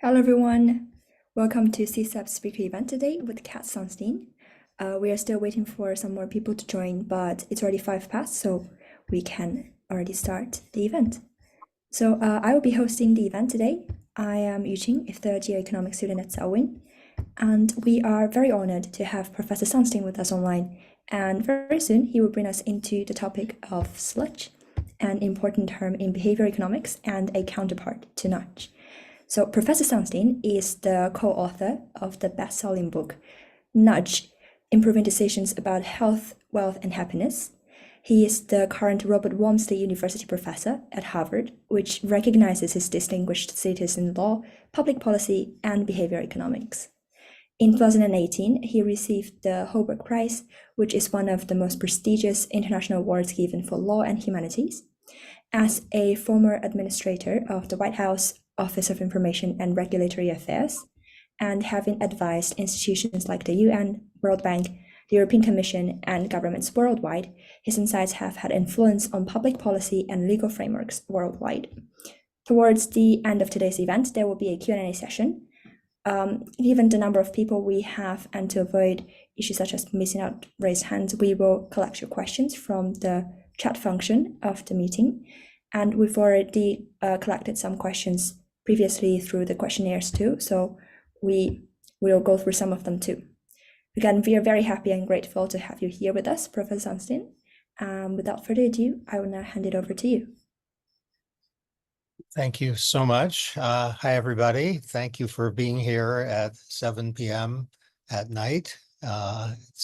Hello everyone, welcome to CSAP's speaker event today with Kat Sunstein. We are still waiting for some more people to join, but it's already 5 past, so we can already start the event. So I will be hosting the event today. I am Yuqing, if the geoeconomics student at Selwyn, and we are very honored to have Professor Sunstein with us online. And very soon he will bring us into the topic of sludge, an important term in behavior economics and a counterpart to nudge. So Professor Sunstein is the co-author of the best-selling book, Nudge, Improving Decisions about Health, Wealth, and Happiness. He is the current Robert Walmsley University professor at Harvard, which recognizes his distinguished status in law, public policy, and behavior economics. In 2018, he received the Holbrook Prize, which is one of the most prestigious international awards given for law and humanities. As a former administrator of the White House Office of Information and Regulatory Affairs, and having advised institutions like the UN, World Bank, the European Commission, and governments worldwide, his insights have had influence on public policy and legal frameworks worldwide. Towards the end of today's event, there will be a Q&A session. Given the number of people we have and to avoid issues such as missing out raised hands, we will collect your questions from the chat function of the meeting. And we've already collected some questions previously through the questionnaires too, so we will go through some of them too. Again, we are very happy and grateful to have you here with us, Professor Sunstein. Without further ado, I will now hand it over to you. Thank you so much. Hi, everybody. Thank you for being here at 7 p.m. at night.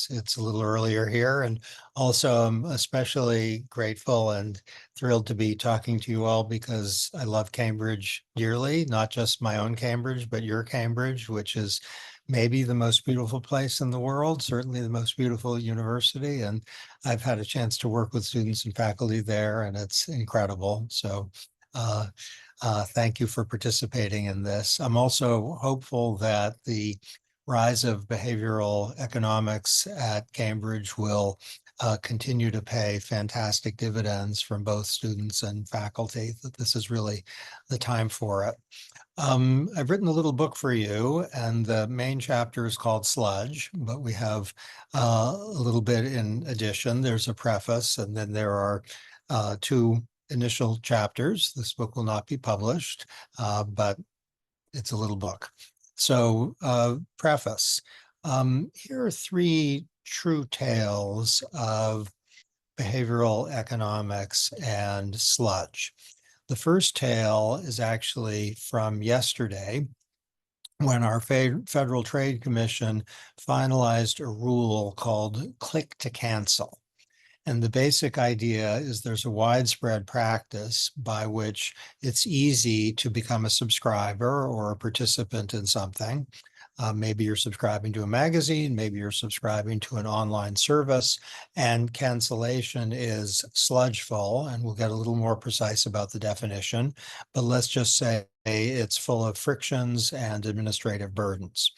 It's a little earlier here, and also I'm especially grateful and thrilled to be talking to you all because I love Cambridge dearly, not just my own Cambridge, but your Cambridge, which is maybe the most beautiful place in the world, certainly the most beautiful university. And I've had a chance to work with students and faculty there, and it's incredible. So thank you for participating in this. I'm also hopeful that the rise of behavioral economics at Cambridge will continue to pay fantastic dividends from both students and faculty, that this is really the time for it. I've written a little book for you, and the main chapter is called Sludge, but we have a little bit in addition. There's a preface, and then there are two initial chapters. This book will not be published, but it's a little book. So preface, here are three true tales of behavioral economics and sludge. The first tale is actually from yesterday, when our Federal Trade Commission finalized a rule called click to cancel. And the basic idea is there's a widespread practice by which it's easy to become a subscriber or a participant in something. Maybe you're subscribing to a magazine, maybe you're subscribing to an online service, and cancellation is sludgeful, and we'll get a little more precise about the definition, but let's just say it's full of frictions and administrative burdens.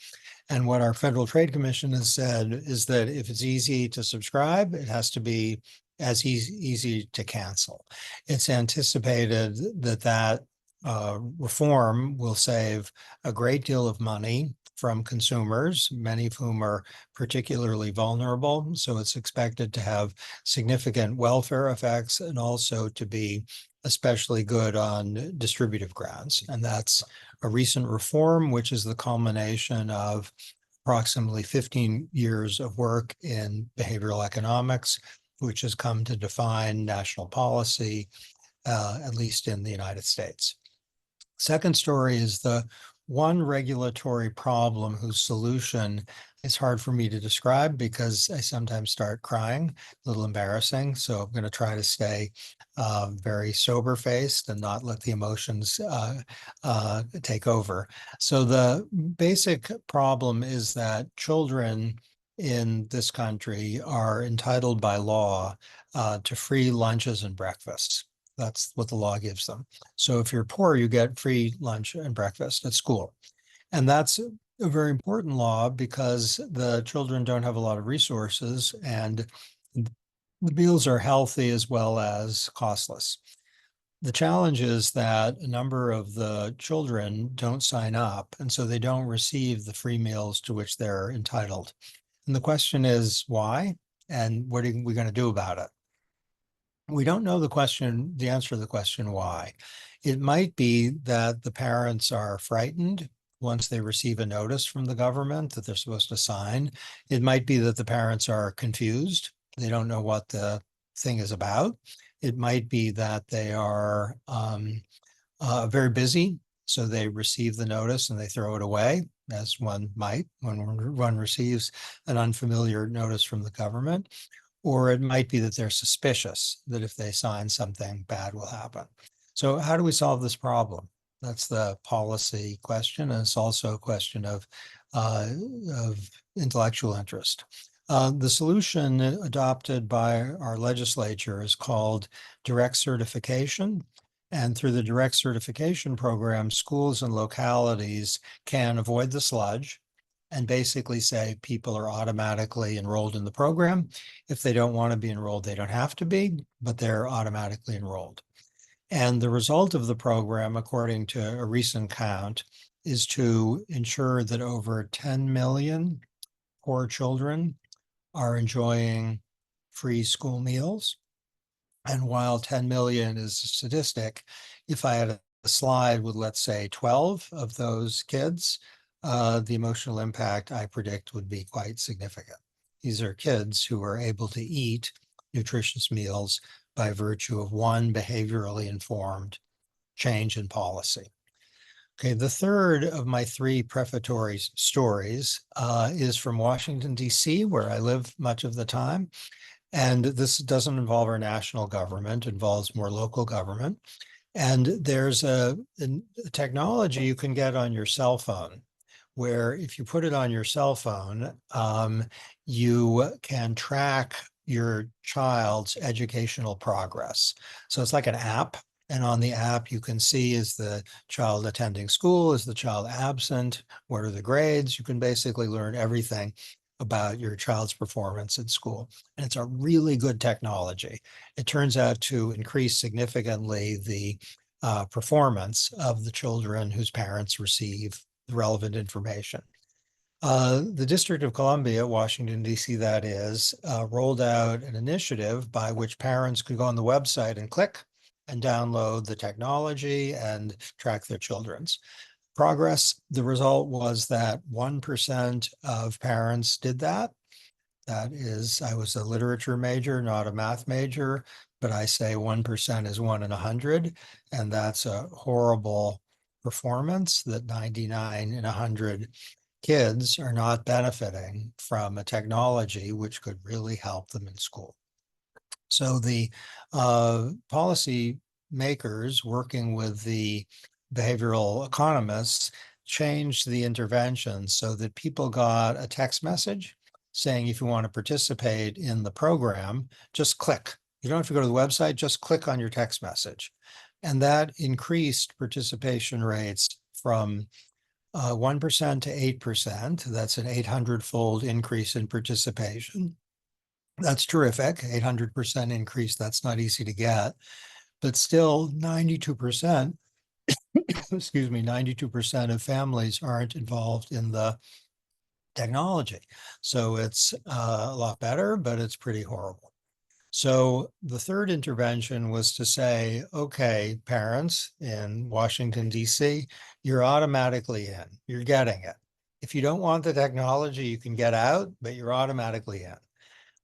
And what our Federal Trade Commission has said is that if it's easy to subscribe, it has to be as easy to cancel. It's anticipated that reform will save a great deal of money from consumers, many of whom are particularly vulnerable. So it's expected to have significant welfare effects and also to be especially good on distributive grounds. And that's a recent reform, which is the culmination of approximately 15 years of work in behavioral economics, which has come to define national policy, at least in the United States. Second story is the one regulatory problem whose solution is hard for me to describe because I sometimes start crying, a little embarrassing. So I'm going to try to stay very sober-faced and not let the emotions take over. So the basic problem is that children in this country are entitled by law to free lunches and breakfasts. That's what the law gives them. So if you're poor, you get free lunch and breakfast at school. And that's a very important law because the children don't have a lot of resources and the meals are healthy as well as costless. The challenge is that a number of the children don't sign up, and so they don't receive the free meals to which they're entitled. And the question is why, and what are we going to do about it? We don't know the answer to the question why. It might be that the parents are frightened once they receive a notice from the government that they're supposed to sign. It might be that the parents are confused. They don't know what the thing is about. It might be that they are very busy, so they receive the notice and they throw it away, as one might when one receives an unfamiliar notice from the government. Or it might be that they're suspicious that if they sign something bad will happen. So how do we solve this problem? That's the policy question, and it's also a question of intellectual interest. The solution adopted by our legislature is called direct certification. And through the direct certification program, schools and localities can avoid the sludge and basically say people are automatically enrolled in the program. If they don't want to be enrolled, they don't have to be, but they're automatically enrolled. And the result of the program, according to a recent count, is to ensure that over 10 million poor children are enjoying free school meals. And while 10 million is a statistic, if I had a slide with, let's say, 12 of those kids, the emotional impact I predict would be quite significant. These are kids who are able to eat nutritious meals by virtue of one behaviorally informed change in policy. Okay, the third of my three prefatory stories is from Washington, D.C., where I live much of the time. And this doesn't involve our national government, it involves more local government. And there's a technology you can get on your cell phone, where if you put it on your cell phone, you can track your child's educational progress. So it's like an app. And on the app, you can see, is the child attending school? Is the child absent? What are the grades? You can basically learn everything about your child's performance in school. And it's a really good technology. It turns out to increase significantly the performance of the children whose parents receive the relevant information. The District of Columbia, Washington, D.C., that is, rolled out an initiative by which parents could go on the website and click and download the technology and track their children's progress. The result was that 1% of parents did that. That is, I was a literature major, not a math major, but I say 1% is 1 in 100, and that's a horrible performance that 99 in 100 kids are not benefiting from a technology which could really help them in school. So the policy makers working with the behavioral economists changed the intervention so that people got a text message saying, if you want to participate in the program, just click. You don't have to go to the website, just click on your text message. And that increased participation rates from 1% to 8%. That's an 800-fold increase in participation. That's terrific, 800% increase. That's not easy to get, but still 92%, excuse me, 92% of families aren't involved in the technology. So it's a lot better, but it's pretty horrible. So the third intervention was to say, okay, parents in Washington, D.C., you're automatically in, you're getting it. If you don't want the technology, you can get out, but you're automatically in.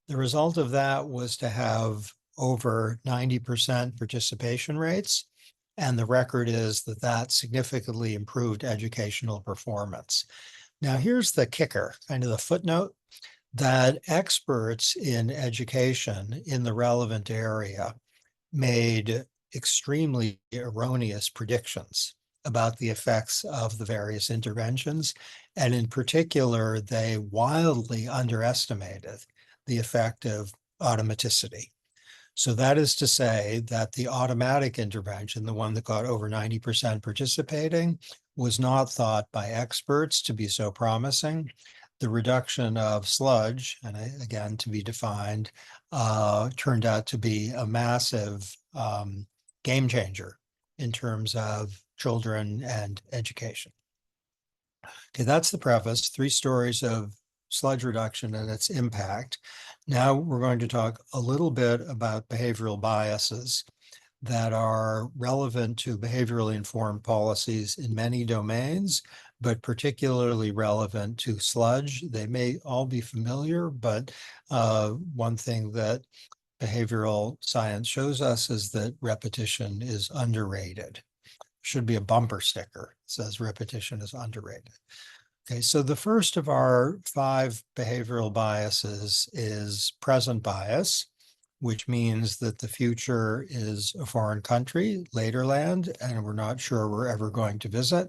The result of that was to have over 90% participation rates. And the record is that that significantly improved educational performance. Now, here's the kicker, kind of the footnote, that experts in education in the relevant area made extremely erroneous predictions about the effects of the various interventions. And in particular, they wildly underestimated the effect of automaticity. So that is to say that the automatic intervention, the one that got over 90% participating, was not thought by experts to be so promising. The reduction of sludge, and again, to be defined, turned out to be a massive game changer in terms of children and education. Okay, that's the preface, 3 stories of sludge reduction and its impact. Now we're going to talk a little bit about behavioral biases that are relevant to behaviorally informed policies in many domains, but particularly relevant to sludge. They may all be familiar, but one thing that behavioral science shows us is that repetition is underrated. Should be a bumper sticker that says repetition is underrated. Okay, so the first of our 5 behavioral biases is present bias, which means that the future is a foreign country, laterland, and we're not sure we're ever going to visit.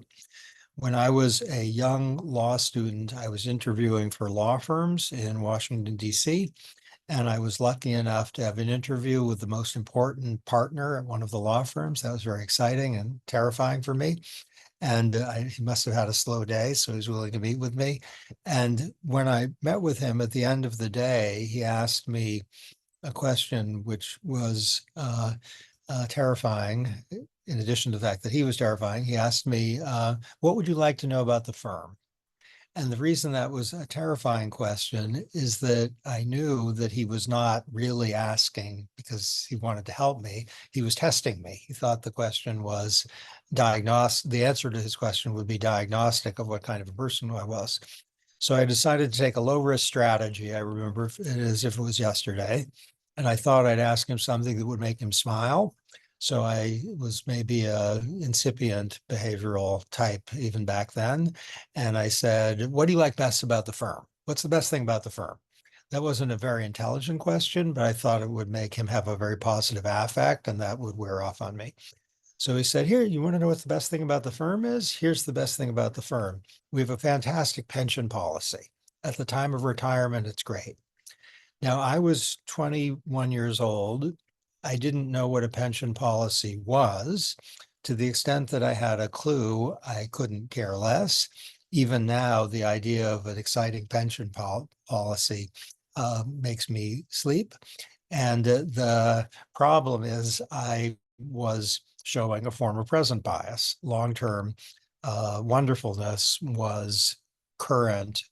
When I was a young law student, I was interviewing for law firms in Washington, D.C., and I was lucky enough to have an interview with the most important partner at one of the law firms. That was very exciting and terrifying for me. And he must have had a slow day, so he was willing to meet with me. And when I met with him at the end of the day, he asked me a question which was terrifying. In addition to the fact that he was terrifying, he asked me, what would you like to know about the firm? And the reason that was a terrifying question is that I knew that he was not really asking because he wanted to help me. He was testing me. He thought the question was diagnostic. The answer to his question would be diagnostic of what kind of a person I was. So I decided to take a low risk strategy. I remember it as if it was yesterday. And I thought I'd ask him something that would make him smile. So I was maybe a incipient behavioral type even back then. And I said, what do you like best about the firm? What's the best thing about the firm? That wasn't a very intelligent question, but I thought it would make him have a very positive affect and that would wear off on me. So he said, here, you want to know what the best thing about the firm is? Here's the best thing about the firm. We have a fantastic pension policy. At the time of retirement, it's great. Now, I was 21 years old. I didn't know what a pension policy was. To the extent that I had a clue, I couldn't care less. Even now, the idea of an exciting pension policy makes me sleep. And the problem is I was showing a form of present bias. Long-term wonderfulness was current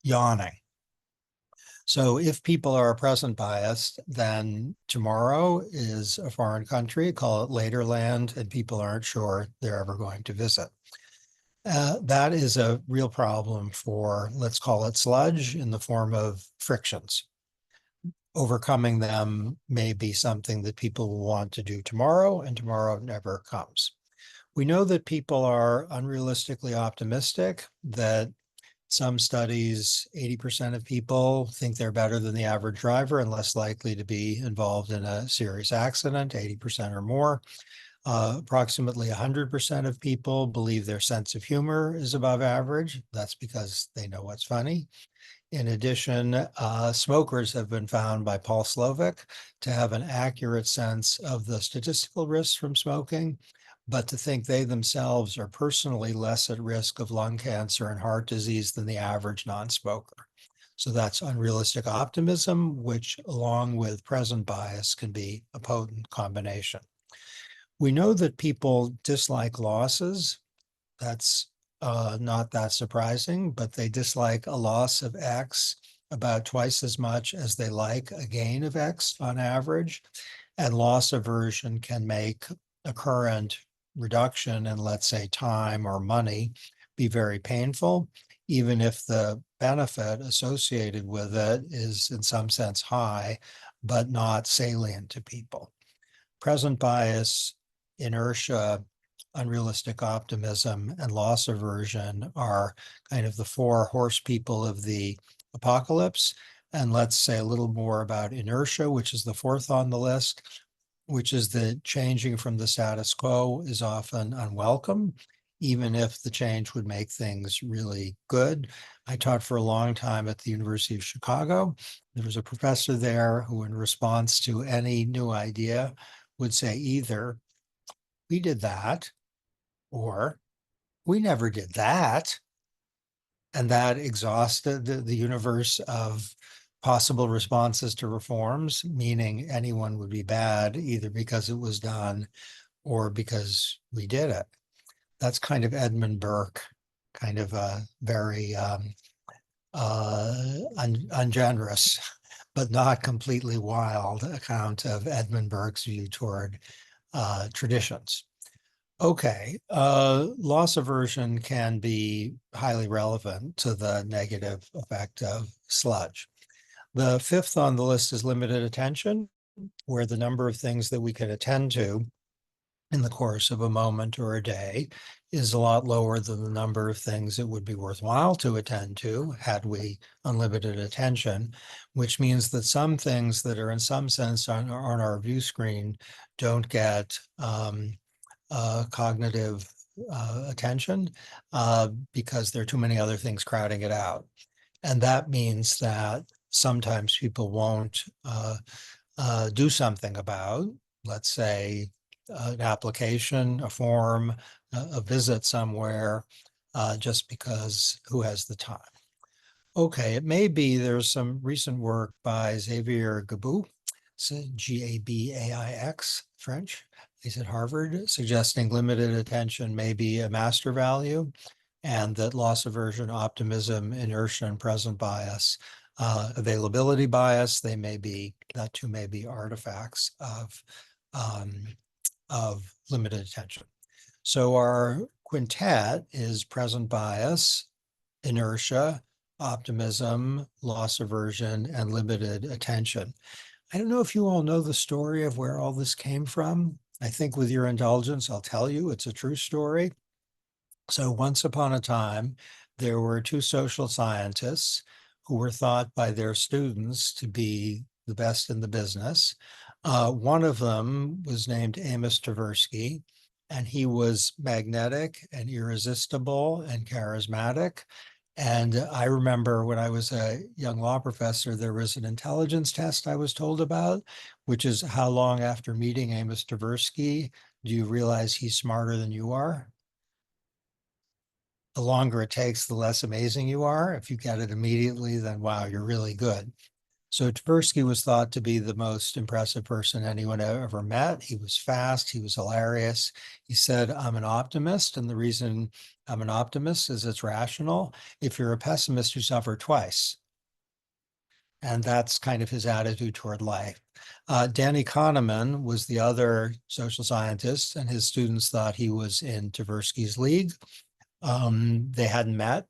yawning. So if people are present biased, then tomorrow is a foreign country, call it laterland, and people aren't sure they're ever going to visit. That is a real problem for, let's call it sludge, in the form of frictions. Overcoming them may be something that people will want to do tomorrow, and tomorrow never comes. We know that people are unrealistically optimistic, that some studies, 80% of people think they're better than the average driver and less likely to be involved in a serious accident, 80% or more. Approximately 100% of people believe their sense of humor is above average. That's because they know what's funny. In addition, smokers have been found by Paul Slovic to have an accurate sense of the statistical risks from smoking, but to think they themselves are personally less at risk of lung cancer and heart disease than the average non-smoker. So that's unrealistic optimism, which along with present bias can be a potent combination. We know that people dislike losses. That's not that surprising, but they dislike a loss of X about twice as much as they like a gain of X on average. And loss aversion can make a current reduction in, let's say, time or money be very painful, even if the benefit associated with it is in some sense high, but not salient to people. Present bias, inertia, unrealistic optimism, and loss aversion are kind of the 4 horse people of the apocalypse. And let's say a little more about inertia, which is the 4th on the list, which is that changing from the status quo is often unwelcome, even if the change would make things really good. I taught for a long time at the University of Chicago. There was a professor there who, in response to any new idea, would say either, we did that, or we never did that. And that exhausted the universe of possible responses to reforms, meaning anyone would be bad either because it was done or because we did it. That's kind of Edmund Burke, kind of a very ungenerous, but not completely wild account of Edmund Burke's view toward traditions. Okay, loss aversion can be highly relevant to the negative effect of sludge. The fifth on the list is limited attention, where the number of things that we can attend to in the course of a moment or a day is a lot lower than the number of things it would be worthwhile to attend to had we unlimited attention, which means that some things that are in some sense on our view screen don't get cognitive attention because there are too many other things crowding it out. And that means that sometimes people won't do something about, let's say, an application, a form, a visit somewhere, just because who has the time. Okay, it may be there's some recent work by Xavier Gabou, Gabaix, French. He's at Harvard, suggesting limited attention may be a master value, and that loss aversion, optimism, inertia, and present bias, availability bias, that too may be artifacts of limited attention. So our quintet is present bias, inertia, optimism, loss aversion, and limited attention. I don't know if you all know the story of where all this came from. I think with your indulgence, I'll tell you it's a true story. So once upon a time, there were two social scientists who were thought by their students to be the best in the business. One of them was named Amos Tversky, and he was magnetic and irresistible and charismatic. And I remember when I was a young law professor, there was an intelligence test I was told about, which is how long after meeting Amos Tversky do you realize he's smarter than you are? The longer it takes, the less amazing you are. If you get it immediately, then wow, you're really good. So Tversky was thought to be the most impressive person anyone ever met. He was fast, he was hilarious. He said, I'm an optimist, and the reason I'm an optimist is it's rational. If you're a pessimist, you suffer twice. And that's kind of his attitude toward life. Danny Kahneman was the other social scientist, and his students thought he was in Tversky's league. They hadn't met.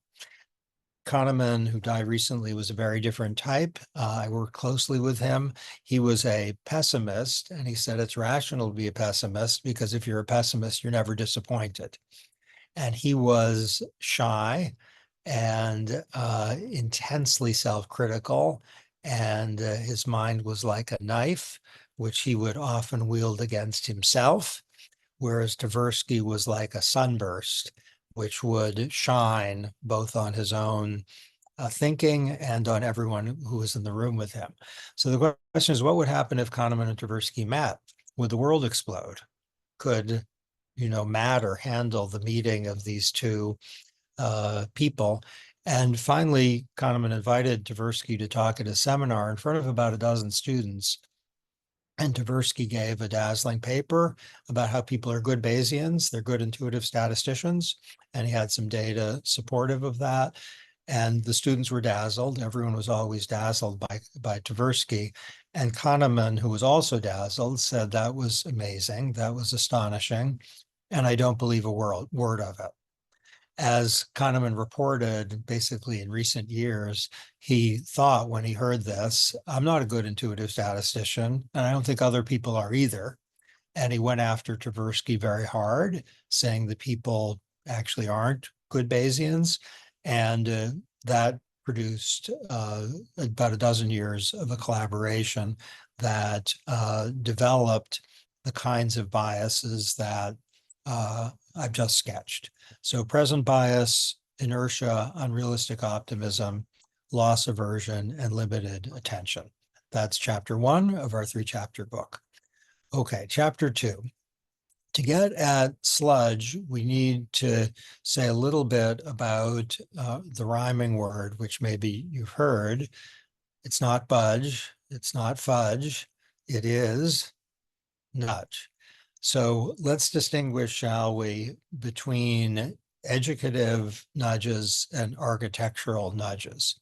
Kahneman, who died recently, was a very different type. I worked closely with him. He was a pessimist, and he said it's rational to be a pessimist because if you're a pessimist, you're never disappointed. And he was shy and intensely self-critical, and his mind was like a knife, which he would often wield against himself, whereas Tversky was like a sunburst, which would shine both on his own thinking and on everyone who was in the room with him. So the question is, what would happen if Kahneman and Tversky met? Would the world explode? Could, matter handle the meeting of these two people? And finally, Kahneman invited Tversky to talk at a seminar in front of about a dozen students. And Tversky gave a dazzling paper about how people are good Bayesians, they're good intuitive statisticians, and he had some data supportive of that. And the students were dazzled. Everyone was always dazzled by Tversky. And Kahneman, who was also dazzled, said that was amazing, that was astonishing, and I don't believe a word of it. As Kahneman reported, basically in recent years, he thought when he heard this, I'm not a good intuitive statistician, and I don't think other people are either. And he went after Tversky very hard, saying that people actually aren't good Bayesians. And that produced about a dozen years of a collaboration that developed the kinds of biases that I've just sketched. So present bias, inertia, unrealistic optimism, loss aversion, and limited attention. That's chapter 1 of our 3-chapter book. Okay, chapter 2. To get at sludge, we need to say a little bit about the rhyming word, which maybe you've heard. It's not budge, it's not fudge, it is nudge. So let's distinguish, shall we, between educative nudges and architectural nudges.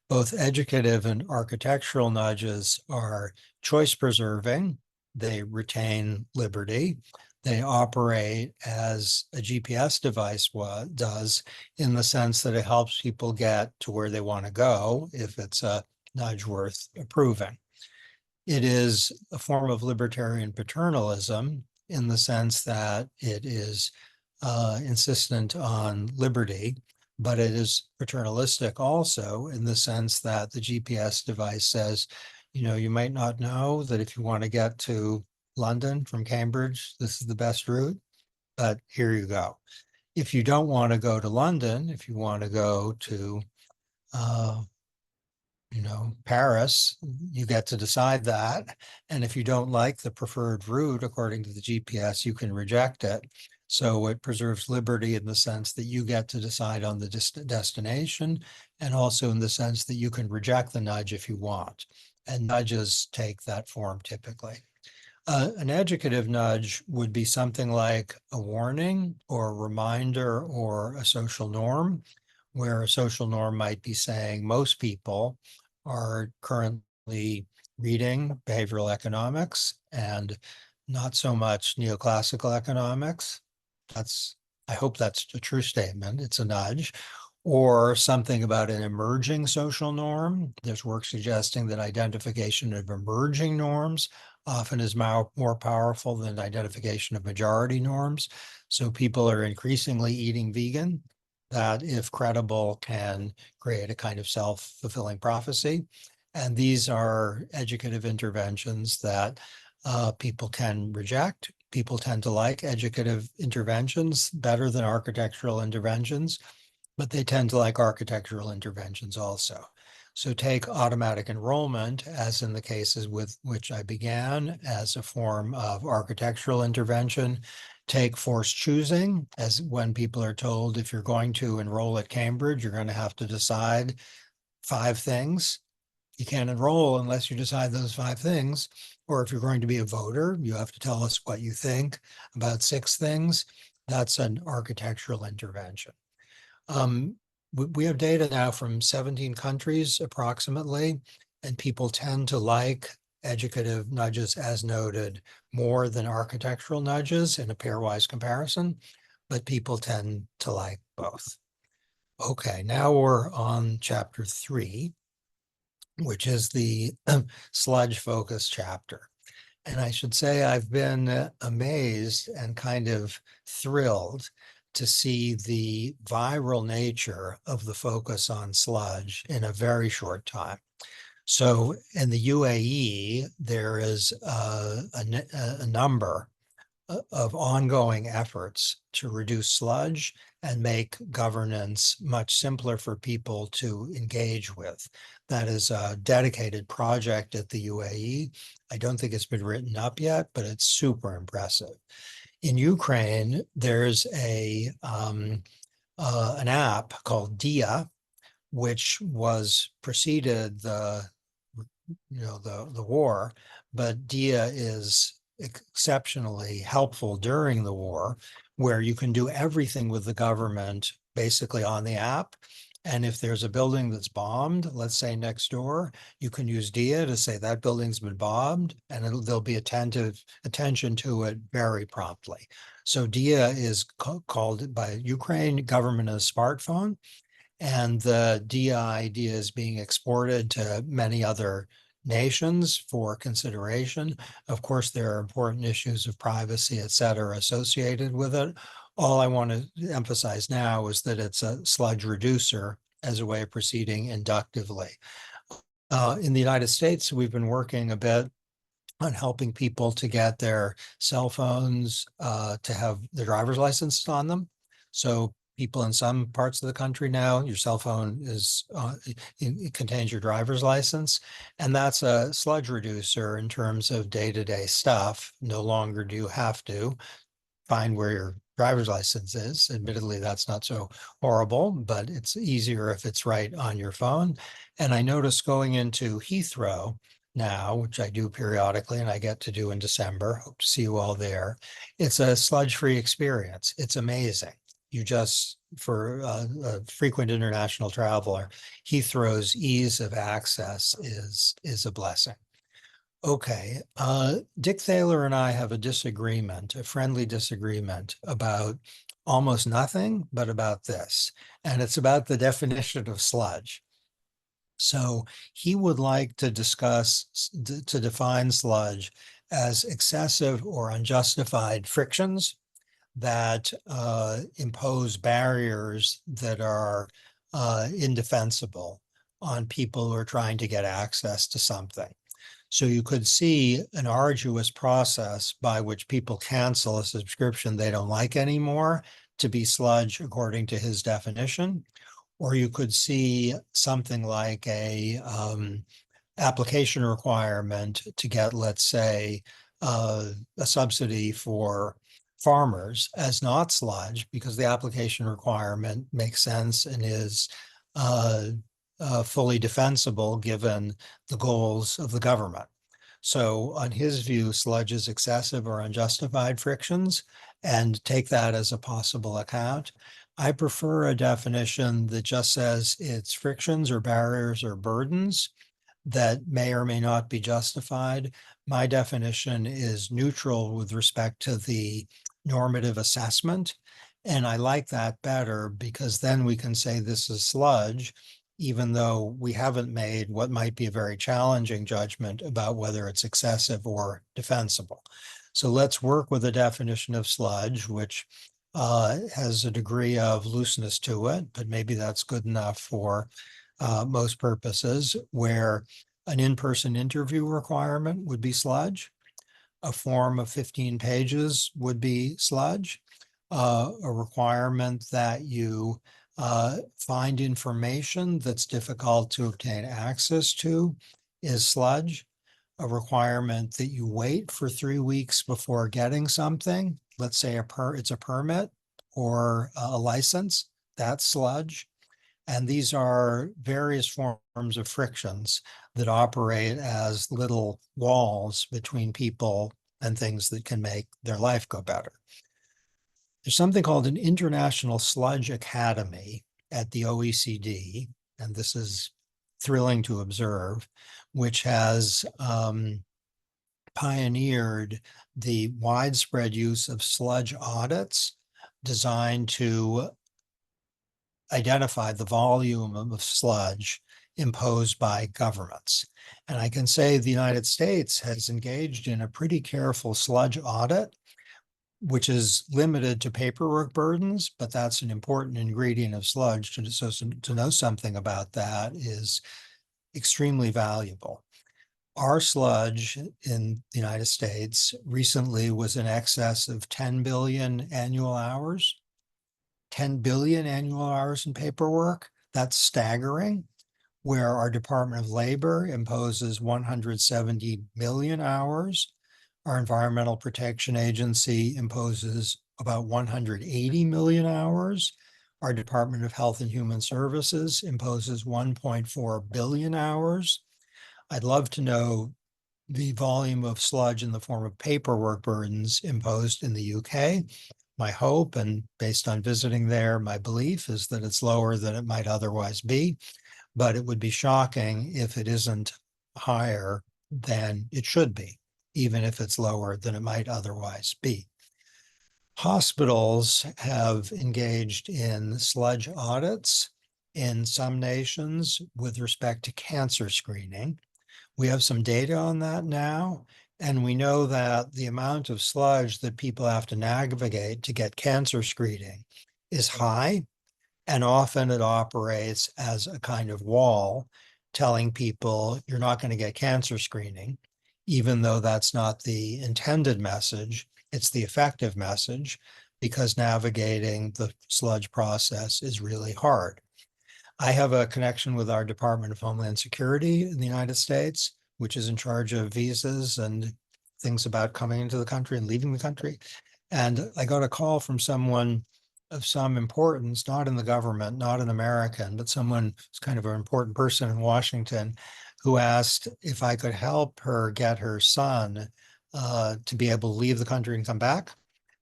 Both educative and architectural nudges are choice preserving. They retain liberty. They operate as a GPS device does, in the sense that it helps people get to where they want to go if it's a nudge worth approving. It is a form of libertarian paternalism in the sense that it is insistent on liberty, but it is paternalistic also in the sense that the GPS device says, you know, you might not know that if you want to get to London from Cambridge, this is the best route, but here you go. If you don't want to go to London, if you want to go to Paris, you get to decide that. And if you don't like the preferred route, according to the GPS, you can reject it. So it preserves liberty in the sense that you get to decide on the destination, and also in the sense that you can reject the nudge if you want. And nudges take that form typically. An educative nudge would be something like a warning or a reminder or a social norm, where a social norm might be saying most people are currently reading behavioral economics and not so much neoclassical economics. I hope that's a true statement. It's a nudge. Or something about an emerging social norm. There's work suggesting that identification of emerging norms often is more powerful than identification of majority norms. So people are increasingly eating vegan, that if credible can create a kind of self-fulfilling prophecy. And these are educative interventions that people can reject. People tend to like educative interventions better than architectural interventions, but they tend to like architectural interventions also. So take automatic enrollment, as in the cases with which I began, as a form of architectural intervention. Take forced choosing, as when people are told, if you're going to enroll at Cambridge, you're going to have to decide 5 things. You can't enroll unless you decide those 5 things. Or if you're going to be a voter, you have to tell us what you think about 6 things. That's an architectural intervention. We have data now from 17 countries approximately, and people tend to like educative nudges, as noted, more than architectural nudges in a pairwise comparison, but people tend to like both. Okay, now we're on chapter 3, which is the sludge focus chapter. And I should say I've been amazed and kind of thrilled to see the viral nature of the focus on sludge in a very short time. So in the UAE, there is a number of ongoing efforts to reduce sludge and make governance much simpler for people to engage with. That is a dedicated project at the UAE. I don't think it's been written up yet, but it's super impressive. In Ukraine, there's an app called Dia, which was preceded the war, but Dia is exceptionally helpful during the war, where you can do everything with the government basically on the app. And if there's a building that's bombed, let's say next door, you can use Dia to say that building's been bombed, and there'll be attention to it very promptly. So Dia is called by Ukraine government a smartphone, and the DI idea is being exported to many other nations for consideration. Of course, there are important issues of privacy, et cetera, associated with it. All I want to emphasize now is that it's a sludge reducer as a way of proceeding inductively. In the United States, we've been working a bit on helping people to get their cell phones to have their driver's license on them. So people in some parts of the country now, your cell phone is it contains your driver's license, and that's a sludge reducer in terms of day-to-day stuff. No longer do you have to find where your driver's license is. Admittedly, that's not so horrible, but it's easier if it's right on your phone. And I noticed going into Heathrow now, which I do periodically and I get to do in December, hope to see you all there. It's a sludge-free experience. It's amazing. You just, for a frequent international traveler, Heathrow's ease of access is a blessing. Okay, Dick Thaler and I have a disagreement, a friendly disagreement about almost nothing, but about this. And it's about the definition of sludge. So he would like to discuss, to define sludge as excessive or unjustified frictions that impose barriers that are indefensible on people who are trying to get access to something. So you could see an arduous process by which people cancel a subscription they don't like anymore to be sludge according to his definition. Or you could see something like a application requirement to get, let's say, a subsidy for farmers as not sludge because the application requirement makes sense and is fully defensible given the goals of the government. So on his view, sludge is excessive or unjustified frictions, and take that as a possible account. I prefer a definition that just says it's frictions or barriers or burdens that may or may not be justified. My definition is neutral with respect to the normative assessment. And I like that better because then we can say this is sludge, even though we haven't made what might be a very challenging judgment about whether it's excessive or defensible. So let's work with a definition of sludge, which has a degree of looseness to it, but maybe that's good enough for most purposes, where an in-person interview requirement would be sludge. A form of 15 pages would be sludge. A requirement that you find information that's difficult to obtain access to is sludge. A requirement that you wait for 3 weeks before getting something, let's say it's a permit or a license, that's sludge. And these are various forms of frictions that operate as little walls between people and things that can make their life go better. There's something called an International Sludge Academy at the OECD, and this is thrilling to observe, which has pioneered the widespread use of sludge audits designed to identify the volume of sludge imposed by governments. And I can say the United States has engaged in a pretty careful sludge audit, which is limited to paperwork burdens, but that's an important ingredient of sludge. To know something about that is extremely valuable. Our sludge in the United States recently was in excess of 10 billion annual hours. 10 billion annual hours in paperwork. That's staggering, where our Department of Labor imposes 170 million hours. Our Environmental Protection Agency imposes about 180 million hours. Our Department of Health and Human Services imposes 1.4 billion hours. I'd love to know the volume of sludge in the form of paperwork burdens imposed in the UK. My hope, and based on visiting there, my belief is that it's lower than it might otherwise be, but it would be shocking if it isn't higher than it should be, even if it's lower than it might otherwise be. Hospitals have engaged in sludge audits in some nations with respect to cancer screening. We have some data on that now. And we know that the amount of sludge that people have to navigate to get cancer screening is high, and often it operates as a kind of wall telling people you're not going to get cancer screening, even though that's not the intended message, it's the effective message, because navigating the sludge process is really hard. I have a connection with our Department of Homeland Security in the United States, which is in charge of visas and things about coming into the country and leaving the country. And I got a call from someone of some importance, not in the government, not an American, but someone who's kind of an important person in Washington, who asked if I could help her get her son to be able to leave the country and come back.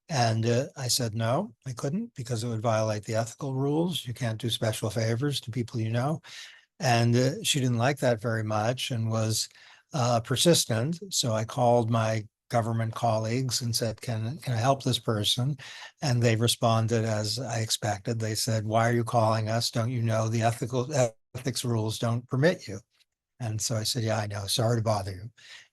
And I said, no, I couldn't, because it would violate the ethical rules. You can't do special favors to people you know. And she didn't like that very much and was persistent. So I called my government colleagues and said, can I help this person? And they responded as I expected. They said, why are you calling us? Don't you know the ethics rules don't permit you? And so I said, yeah, I know. Sorry to bother you.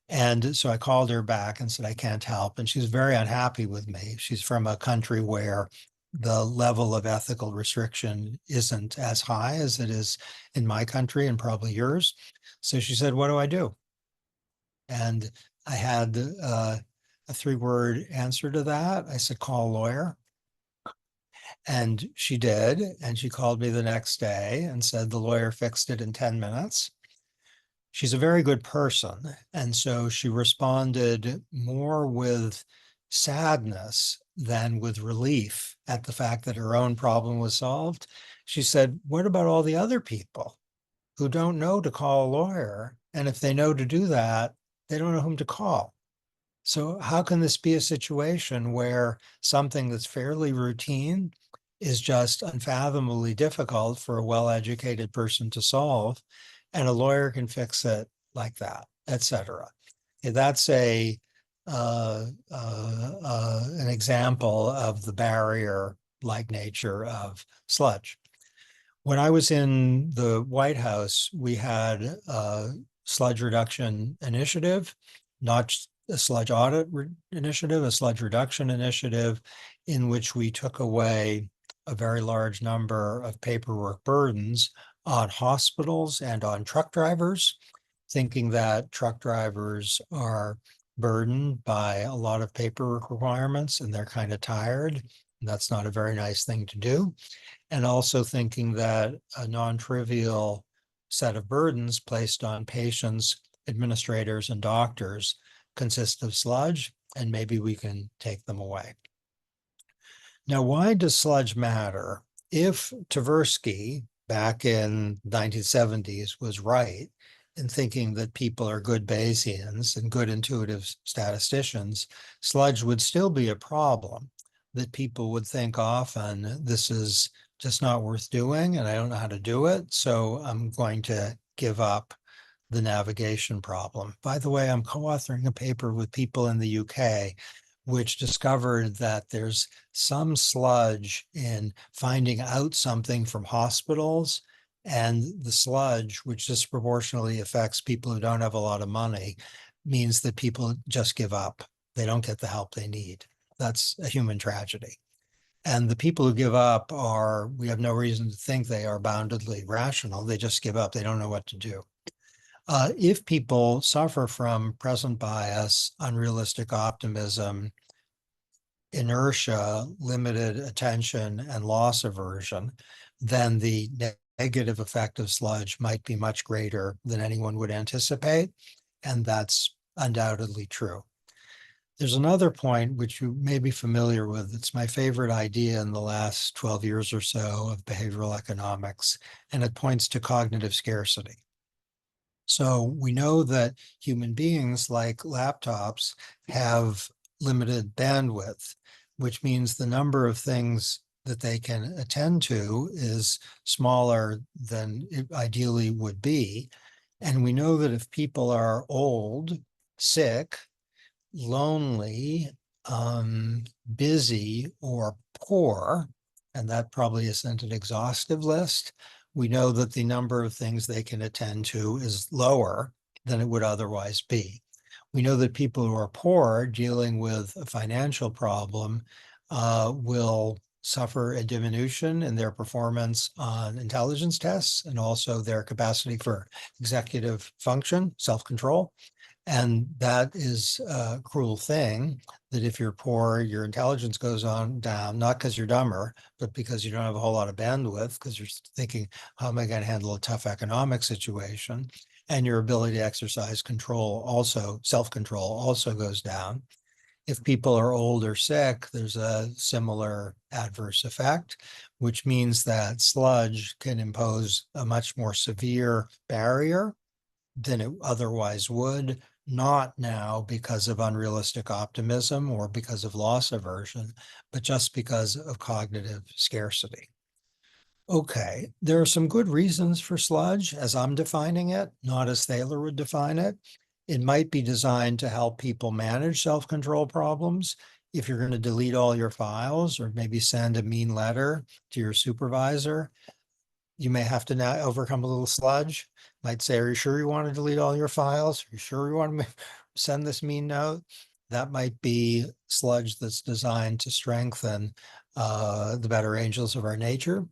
And so I called her back and said, I can't help. And she was very unhappy with me. She's from a country where the level of ethical restriction isn't as high as it is in my country and probably yours. So she said, what do I do? And I had a 3-word answer to that. I said, call a lawyer. And she did. And she called me the next day and said the lawyer fixed it in 10 minutes. She's a very good person. And so she responded more with sadness than with relief at the fact that her own problem was solved. She said, what about all the other people who don't know to call a lawyer? And if they know to do that, they don't know whom to call. So how can this be a situation where something that's fairly routine is just unfathomably difficult for a well-educated person to solve, and a lawyer can fix it like that, et cetera? That's an example of the barrier-like nature of sludge. When I was in the White House, we had a sludge reduction initiative, not a sludge audit initiative, a sludge reduction initiative, in which we took away a very large number of paperwork burdens on hospitals and on truck drivers, thinking that truck drivers are burdened by a lot of paperwork requirements and they're kind of tired. And that's not a very nice thing to do. And also thinking that a non-trivial set of burdens placed on patients, administrators, and doctors consist of sludge, and maybe we can take them away. Now, why does sludge matter? If Tversky back in 1970s was right in thinking that people are good Bayesians and good intuitive statisticians, sludge would still be a problem, that people would think often, this is just not worth doing and I don't know how to do it, so I'm going to give up the navigation problem. By the way, I'm co-authoring a paper with people in the UK which discovered that there's some sludge in finding out something from hospitals, and the sludge, which disproportionately affects people who don't have a lot of money, means that people just give up. They don't get the help they need. That's a human tragedy. And the people who give up we have no reason to think they are boundedly rational. They just give up. They don't know what to do. If people suffer from present bias, unrealistic optimism, inertia, limited attention, and loss aversion, then the negative effect of sludge might be much greater than anyone would anticipate. And that's undoubtedly true. There's another point which you may be familiar with. It's my favorite idea in the last 12 years or so of behavioral economics, and it points to cognitive scarcity. So we know that human beings, like laptops, have limited bandwidth, which means the number of things that they can attend to is smaller than it ideally would be. And we know that if people are old, sick, lonely, busy, or poor, and that probably isn't an exhaustive list, we know that the number of things they can attend to is lower than it would otherwise be. We know that people who are poor, dealing with a financial problem, will suffer a diminution in their performance on intelligence tests and also their capacity for executive function, self-control. And that is a cruel thing, that if you're poor, your intelligence goes on down, not because you're dumber, but because you don't have a whole lot of bandwidth, because you're thinking, how am I going to handle a tough economic situation? And your ability to exercise control also, self-control also goes down. If people are old or sick, there's a similar adverse effect, which means that sludge can impose a much more severe barrier than it otherwise would, not now because of unrealistic optimism or because of loss aversion, but just because of cognitive scarcity. Okay, there are some good reasons for sludge as I'm defining it, not as Thaler would define it. It might be designed to help people manage self-control problems. If you're going to delete all your files or maybe send a mean letter to your supervisor, you may have to now overcome a little sludge. Might say, are you sure you want to delete all your files? Are you sure you want to send this mean note? That might be sludge that's designed to strengthen the better angels of our nature.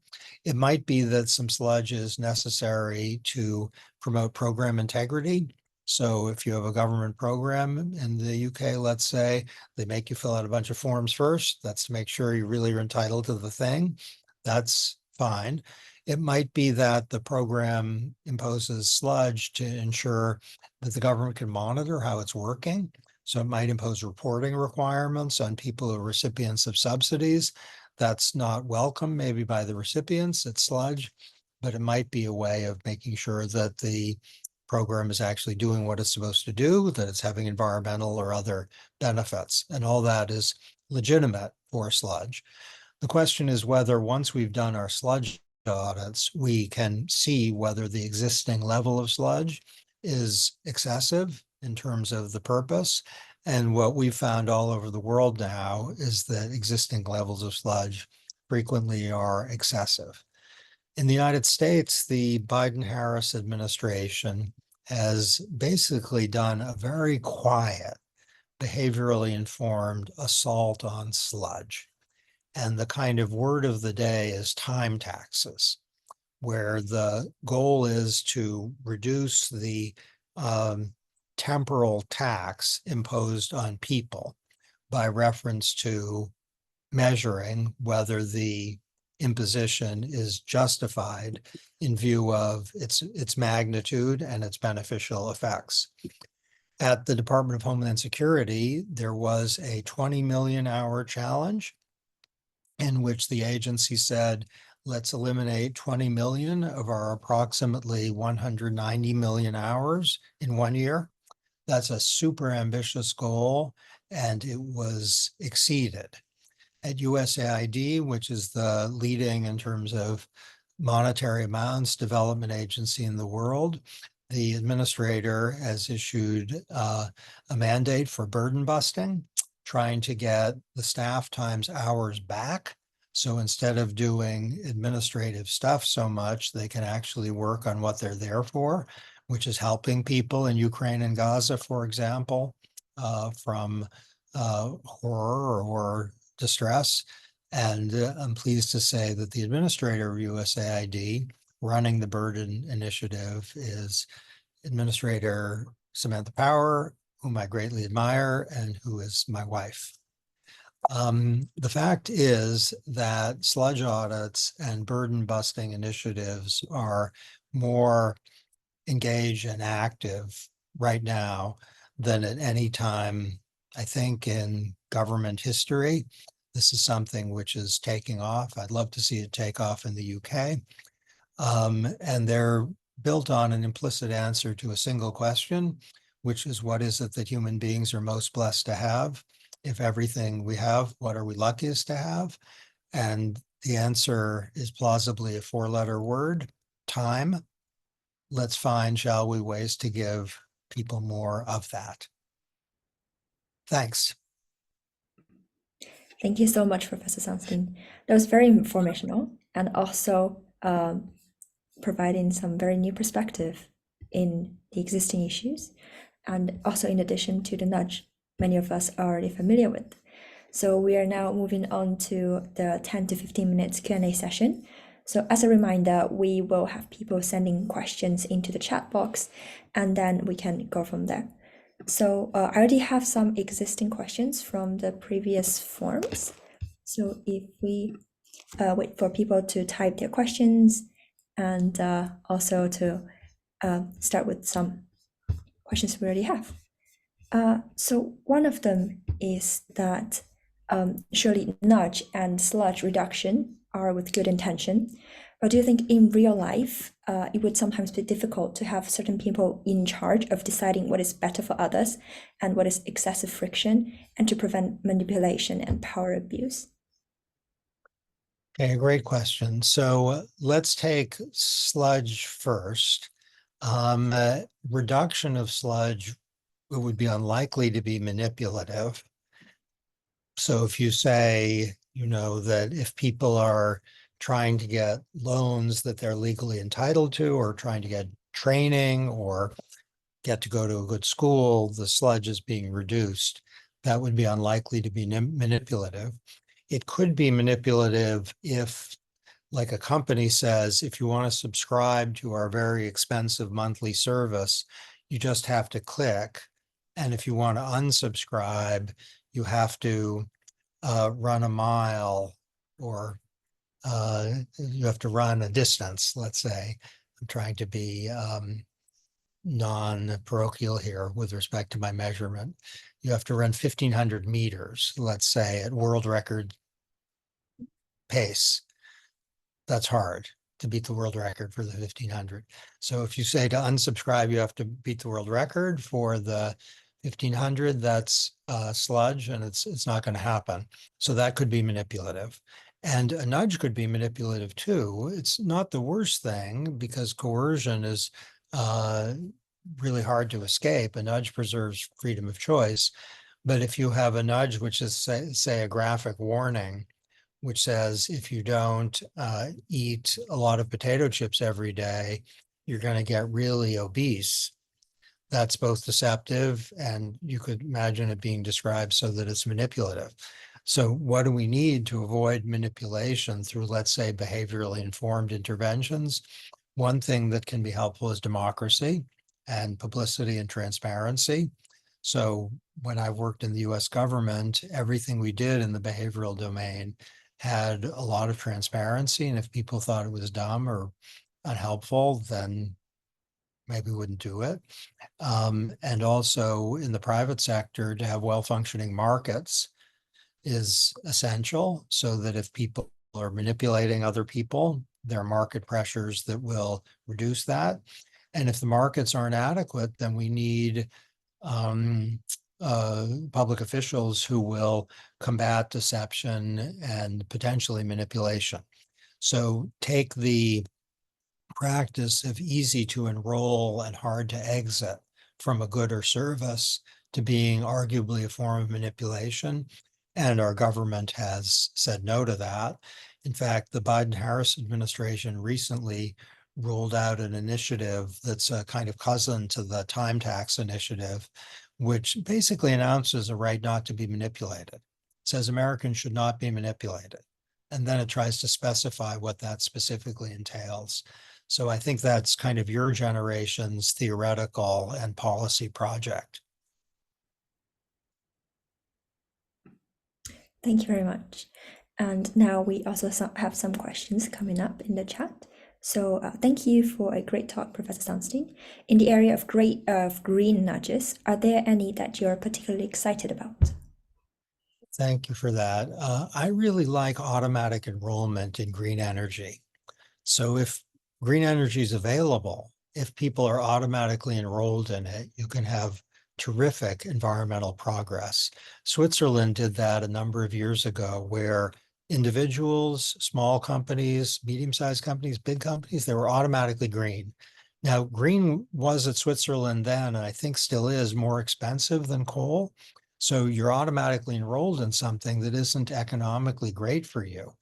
It might be that some sludge is necessary to promote program integrity. So if you have a government program in the UK, let's say, they make you fill out a bunch of forms first. That's to make sure you really are entitled to the thing. That's fine. It might be that the program imposes sludge to ensure that the government can monitor how it's working. So it might impose reporting requirements on people who are recipients of subsidies. That's not welcome, maybe by the recipients, it's sludge, but it might be a way of making sure that the program is actually doing what it's supposed to do, that it's having environmental or other benefits. And all that is legitimate for sludge. The question is whether once we've done our sludge audits, we can see whether the existing level of sludge is excessive in terms of the purpose. And what we've found all over the world now is that existing levels of sludge frequently are excessive. In the United States, the Biden-Harris administration has basically done a very quiet, behaviorally informed assault on sludge. And the kind of word of the day is time taxes, where the goal is to reduce the temporal tax imposed on people by reference to measuring whether the imposition is justified in view of its magnitude and its beneficial effects. At the Department of Homeland Security, there was a 20 million hour challenge in which the agency said, let's eliminate 20 million of our approximately 190 million hours in 1 year. That's a super ambitious goal, and it was exceeded. At USAID, which is the leading in terms of monetary amounts development agency in the world, the administrator has issued a mandate for burden busting, trying to get the staff times hours back. So instead of doing administrative stuff so much, they can actually work on what they're there for, which is helping people in Ukraine and Gaza, for example, from horror or distress. And I'm pleased to say that the administrator of USAID running the burden initiative is Administrator Samantha Power, whom I greatly admire and who is my wife. The fact is that sludge audits and burden busting initiatives are more engaged and active right now than at any time, I think, in government history. This is something which is taking off. I'd love to see it take off in the UK. And they're built on an implicit answer to a single question, which is, what is it that human beings are most blessed to have? If everything we have, what are we luckiest to have? And the answer is plausibly a four-letter word: time. Let's find, shall we, ways to give people more of that. Thanks. Thank you so much, Professor Sunstein. That was very informational and also providing some very new perspective in the existing issues, and also in addition to the nudge many of us are already familiar with. So we are now moving on to the 10 to 15 minutes Q&A session. So as a reminder, we will have people sending questions into the chat box, and then we can go from there. So I already have some existing questions from the previous forms. So if we wait for people to type their questions, and also to start with some questions we already have. So one of them is that surely nudge and sludge reduction are with good intention. But do you think in real life, it would sometimes be difficult to have certain people in charge of deciding what is better for others and what is excessive friction, and to prevent manipulation and power abuse? Okay, great question. So let's take sludge first. Reduction of sludge would be unlikely to be manipulative. So if you say, that if people are trying to get loans that they're legally entitled to, or trying to get training or get to go to a good school, the sludge is being reduced, that would be unlikely to be manipulative. It could be manipulative if, like a company says, if you want to subscribe to our very expensive monthly service, you just have to click. And if you want to unsubscribe, you have to run a mile, or you have to run a distance, let's say. I'm trying to be non-parochial here with respect to my measurement. You have to run 1,500 meters, let's say, at world record pace. That's hard to beat the world record for the 1,500. So if you say to unsubscribe, you have to beat the world record for the 1,500, that's sludge, and it's not going to happen. So that could be manipulative. And a nudge could be manipulative too. It's not the worst thing, because coercion is really hard to escape. A nudge preserves freedom of choice. But if you have a nudge, which is say a graphic warning, which says if you don't eat a lot of potato chips every day, you're going to get really obese. That's both deceptive, and you could imagine it being described so that it's manipulative. So what do we need to avoid manipulation through, let's say, behaviorally informed interventions? One thing that can be helpful is democracy and publicity and transparency. So when I worked in the US government, everything we did in the behavioral domain had a lot of transparency. And if people thought it was dumb or unhelpful, then maybe wouldn't do it. And also in the private sector, to have well-functioning markets is essential, so that if people are manipulating other people, there are market pressures that will reduce that. And if the markets aren't adequate, then we need public officials who will combat deception and potentially manipulation. So take the practice of easy to enroll and hard to exit from a good or service to being arguably a form of manipulation. And our government has said no to that. In fact, the Biden-Harris administration recently rolled out an initiative that's a kind of cousin to the time tax initiative, which basically announces a right not to be manipulated. It says Americans should not be manipulated. And then it tries to specify what that specifically entails. So I think that's kind of your generation's theoretical and policy project. Thank you very much. And now we also have some questions coming up in the chat. So thank you for a great talk, Professor Sunstein. In the area of green nudges, are there any that you're particularly excited about? Thank you for that. I really like automatic enrollment in green energy. So if green energy is available, if people are automatically enrolled in it, you can have terrific environmental progress. Switzerland did that a number of years ago, where individuals, small companies, medium-sized companies, big companies, they were automatically green. Now, green was at Switzerland then, and I think still is, more expensive than coal. So you're automatically enrolled in something that isn't economically great for you.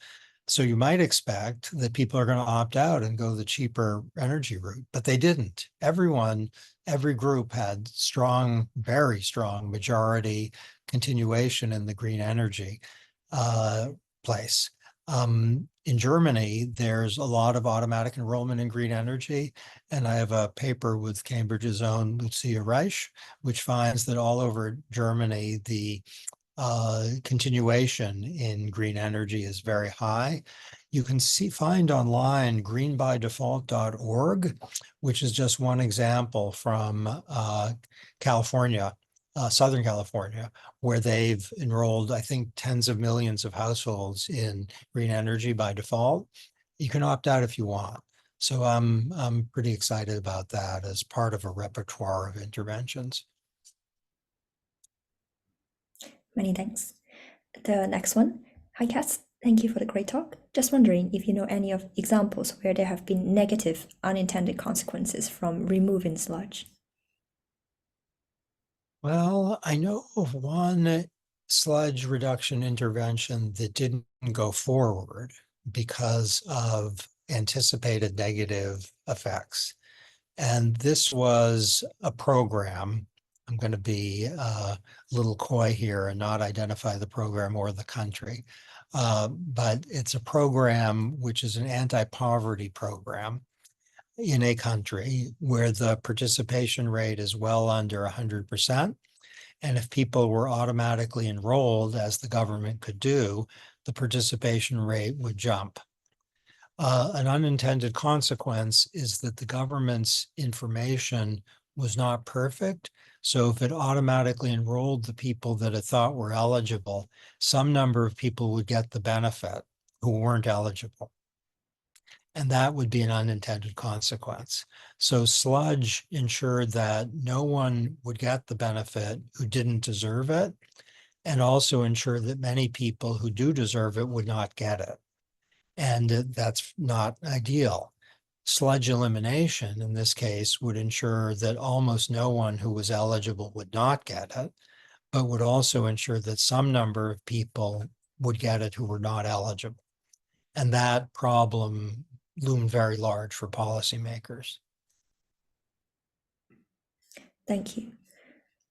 So you might expect that people are going to opt out and go the cheaper energy route, but they didn't. Every group had strong, very strong majority continuation in the green energy place. In Germany, there's a lot of automatic enrollment in green energy. And I have a paper with Cambridge's own Lucia Reich, which finds that all over Germany, the continuation in green energy is very high. You can find online greenbydefault.org, which is just one example from California, Southern California, where they've enrolled, I think, tens of millions of households in green energy by default. You can opt out if you want. So I'm pretty excited about that as part of a repertoire of interventions. Many thanks. The next one. Hi, Cass. Thank you for the great talk. Just wondering if you know any of examples where there have been negative unintended consequences from removing sludge. Well, I know of one sludge reduction intervention that didn't go forward because of anticipated negative effects. And this was a program. I'm going to be a little coy here and not identify the program or the country. But it's a program which is an anti-poverty program in a country where the participation rate is well under 100%. And if people were automatically enrolled, as the government could do, the participation rate would jump. An unintended consequence is that the government's information was not perfect. So if it automatically enrolled the people that it thought were eligible, some number of people would get the benefit who weren't eligible. And that would be an unintended consequence. So sludge ensured that no one would get the benefit who didn't deserve it, and also ensured that many people who do deserve it would not get it. And that's not ideal. Sludge elimination, in this case, would ensure that almost no one who was eligible would not get it, but would also ensure that some number of people would get it who were not eligible. And that problem loomed very large for policymakers. Thank you.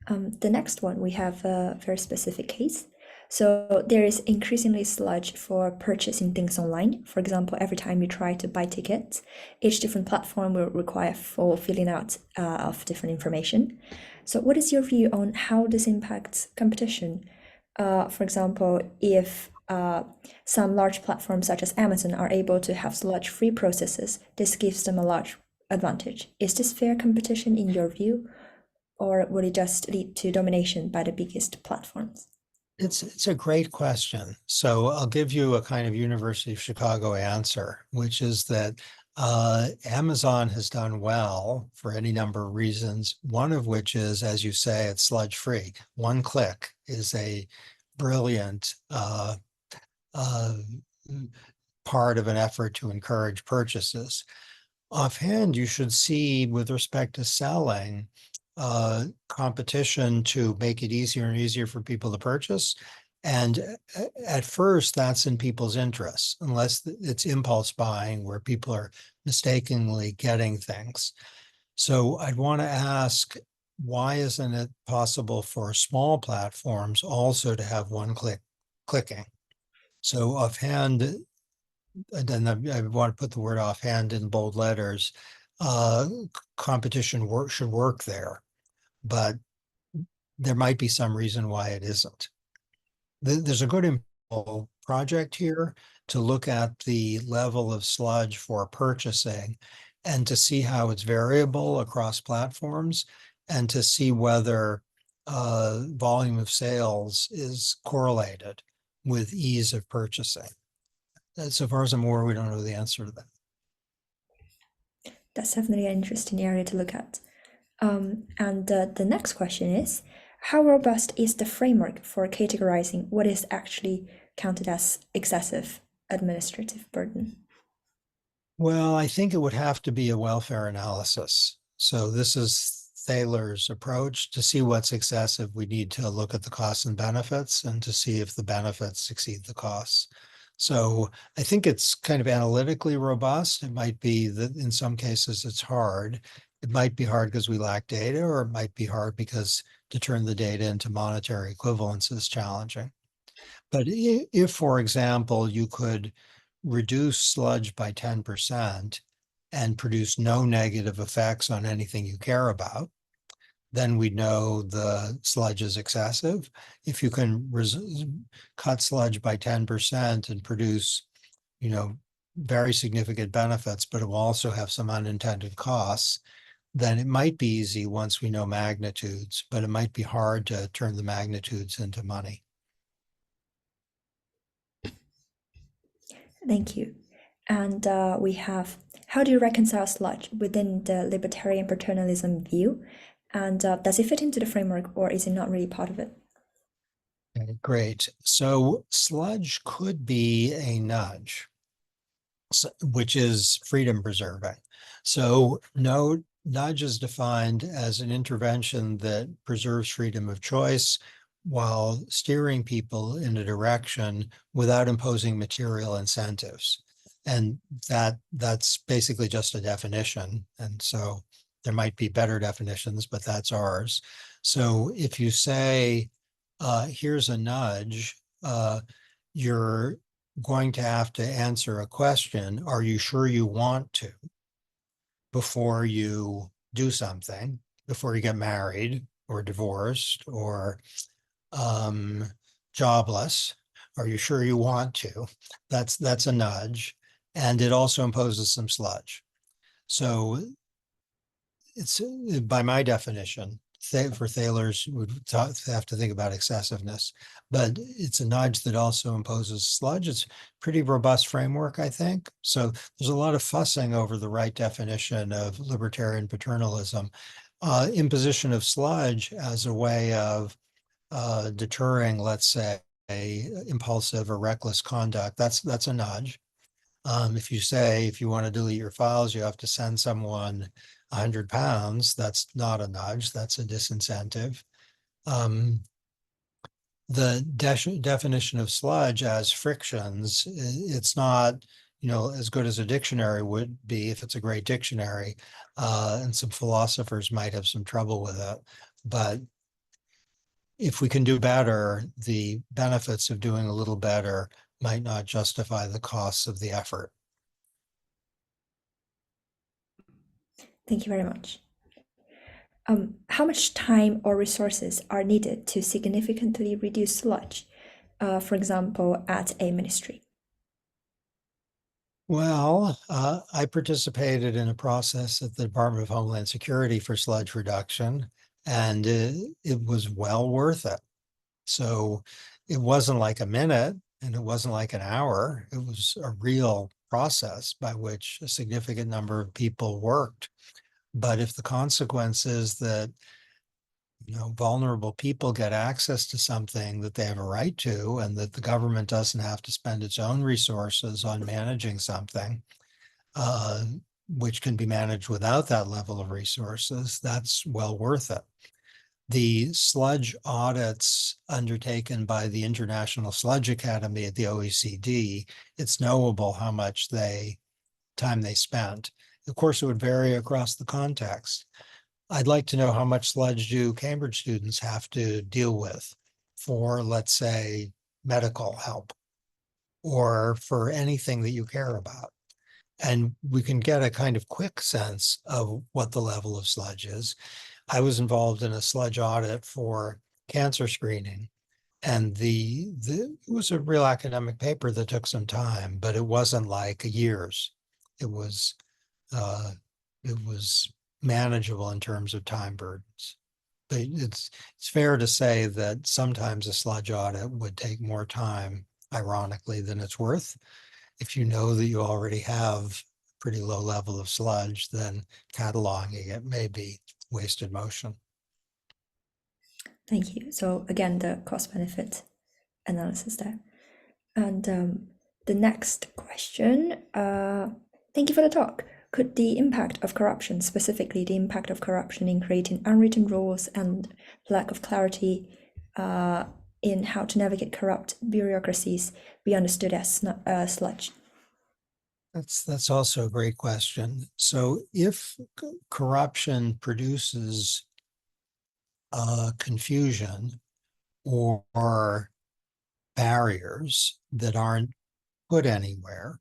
The next one, we have a very specific case. So there is increasingly sludge for purchasing things online. For example, every time you try to buy tickets, each different platform will require full filling out of different information. So what is your view on how this impacts competition? For example, if some large platforms such as Amazon are able to have sludge-free processes, this gives them a large advantage. Is this fair competition in your view? Or would it just lead to domination by the biggest platforms? It's a great question. So I'll give you a kind of University of Chicago answer, which is that Amazon has done well for any number of reasons, one of which is, as you say, it's sludge free. One click is a brilliant part of an effort to encourage purchases. Offhand, you should see, with respect to selling, competition to make it easier and easier for people to purchase. And at first, that's in people's interests, unless it's impulse buying where people are mistakenly getting things. So I'd want to ask, why isn't it possible for small platforms also to have one-click clicking? So offhand, and then I want to put the word offhand in bold letters, competition should work there, but there might be some reason why it isn't. There's a good project here to look at the level of sludge for purchasing and to see how it's variable across platforms and to see whether volume of sales is correlated with ease of purchasing. So far as I'm aware, we don't know the answer to that. That's definitely an interesting area to look at. And the next question is, how robust is the framework for categorizing what is actually counted as excessive administrative burden? Well, I think it would have to be a welfare analysis. So this is Thaler's approach. To see what's excessive, we need to look at the costs and benefits and to see if the benefits exceed the costs. So I think it's kind of analytically robust. It might be that in some cases it's hard. It might be hard because we lack data, or it might be hard because to turn the data into monetary equivalence is challenging. But if, for example, you could reduce sludge by 10% and produce no negative effects on anything you care about, then we know the sludge is excessive. If you can cut sludge by 10% and produce, very significant benefits, but it will also have some unintended costs, then it might be easy once we know magnitudes, but it might be hard to turn the magnitudes into money. Thank you. And we have, how do you reconcile sludge within the libertarian paternalism view? And does it fit into the framework, or is it not really part of it? Okay, great. So sludge could be a nudge, which is freedom preserving. So no, nudge is defined as an intervention that preserves freedom of choice while steering people in a direction without imposing material incentives. And that's basically just a definition. And so there might be better definitions, but that's ours. So if you say, here's a nudge, you're going to have to answer a question, are you sure you want to, before you do something, before you get married or divorced or jobless? Are you sure you want to? That's a nudge. And it also imposes some sludge. So it's, by my definition, for Thaler's, would have to think about excessiveness, but it's a nudge that also imposes sludge. It's pretty robust framework, I think. So there's a lot of fussing over the right definition of libertarian paternalism. Imposition of sludge as a way of deterring, let's say, impulsive or reckless conduct. That's a nudge. If you say, if you want to delete your files, you have to send someone 100 pounds, that's not a nudge, that's a disincentive. The definition of sludge as frictions, it's not, as good as a dictionary would be if it's a great dictionary. And some philosophers might have some trouble with it. But if we can do better, the benefits of doing a little better might not justify the costs of the effort. Thank you very much. How much time or resources are needed to significantly reduce sludge, for example, at a ministry? Well, I participated in a process at the Department of Homeland Security for sludge reduction, and it was well worth it. So it wasn't like a minute and it wasn't like an hour. It was a real process by which a significant number of people worked. But if the consequence is that vulnerable people get access to something that they have a right to, and that the government doesn't have to spend its own resources on managing something, uh, which can be managed without that level of resources, that's well worth it. The sludge audits undertaken by the International Sludge Academy at the OECD, it's knowable how much time they spent. Of course, it would vary across the context. I'd like to know how much sludge do Cambridge students have to deal with for, let's say, medical help or for anything that you care about. And we can get a kind of quick sense of what the level of sludge is. I was involved in a sludge audit for cancer screening, and it was a real academic paper that took some time, but it wasn't like years. It was uh, it was manageable in terms of time burdens. But it's fair to say that sometimes a sludge audit would take more time, ironically, than it's worth. If you know that you already have a pretty low level of sludge, then cataloging it may be wasted motion. Thank you. So again, the cost benefit analysis there. And the next question, thank you for the talk. Could the impact of corruption, specifically the impact of corruption in creating unwritten rules and lack of clarity in how to navigate corrupt bureaucracies, be understood as sludge? That's also a great question. So if corruption produces confusion or barriers that aren't put anywhere,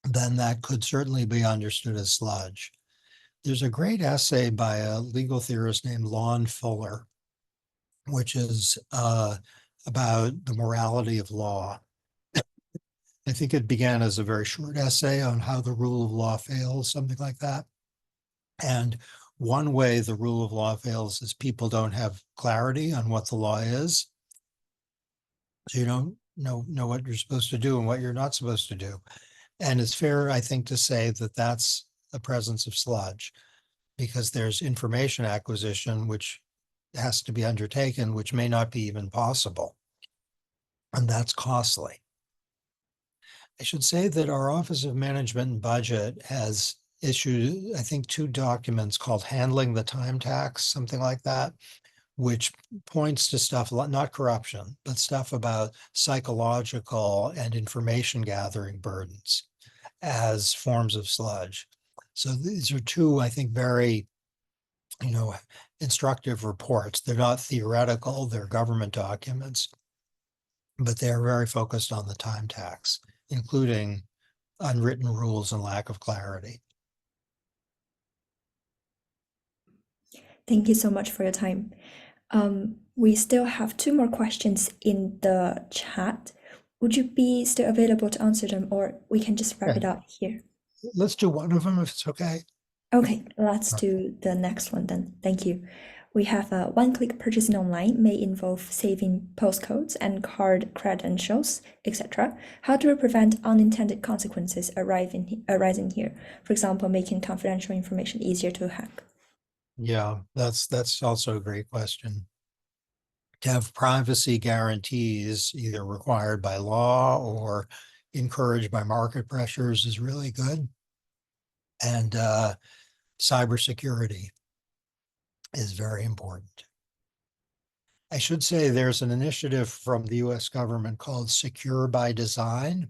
then that could certainly be understood as sludge. There's a great essay by a legal theorist named Lon Fuller, which is about the morality of law. I think it began as a very short essay on how the rule of law fails, something like that. And one way the rule of law fails is people don't have clarity on what the law is. So you don't know what you're supposed to do and what you're not supposed to do. And it's fair, I think, to say that that's the presence of sludge, because there's information acquisition, which has to be undertaken, which may not be even possible. And that's costly. I should say that our Office of Management and Budget has issued, I think, 2 documents called Handling the Time Tax, something like that, which points to stuff, not corruption, but stuff about psychological and information gathering burdens as forms of sludge. So these are 2, I think, very, instructive reports. They're not theoretical, they're government documents, but they're very focused on the time tax, including unwritten rules and lack of clarity. Thank you so much for your time. We still have 2 more questions in the chat. Would you be still available to answer them, or we can just wrap it up here? Let's do one of them if it's okay. Okay, let's do the next one then. Thank you. We have one-click purchasing online may involve saving postcodes and card credentials, etc. How do we prevent unintended consequences arising here? For example, making confidential information easier to hack. Yeah, that's also a great question. To have privacy guarantees either required by law or encouraged by market pressures is really good. And cybersecurity is very important. I should say there's an initiative from the US government called Secure by Design,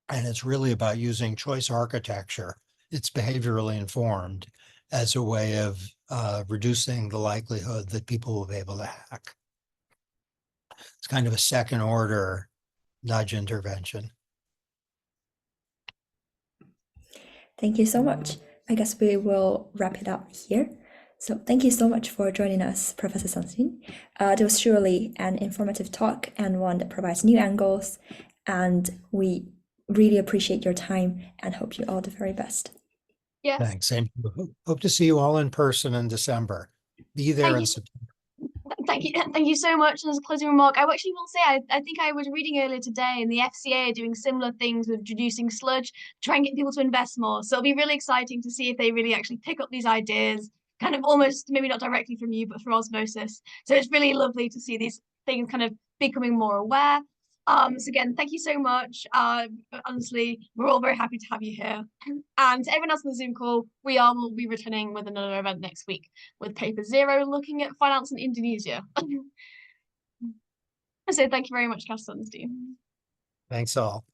and it's really about using choice architecture. It's behaviorally informed as a way of reducing the likelihood that people will be able to hack. It's kind of a second order nudge intervention. Thank you so much. I guess we will wrap it up here. So thank you so much for joining us, Professor Sunstein. It was surely an informative talk and one that provides new angles, and we really appreciate your time and hope you all the very best. Yes. Thanks. Same. Hope to see you all in person in December. Be there in September. Thank you so much. And as a closing remark, I actually will say I think I was reading earlier today, and the FCA are doing similar things with reducing sludge, try and get people to invest more. So it'll be really exciting to see if they really actually pick up these ideas, kind of almost maybe not directly from you, but through osmosis. So it's really lovely to see these things kind of becoming more aware. So again, thank you so much. Honestly, we're all very happy to have you here. And to everyone else on the Zoom call, will be returning with another event next week with Paper Zero, looking at finance in Indonesia. So thank you very much, Cass Sunstein. Thanks all.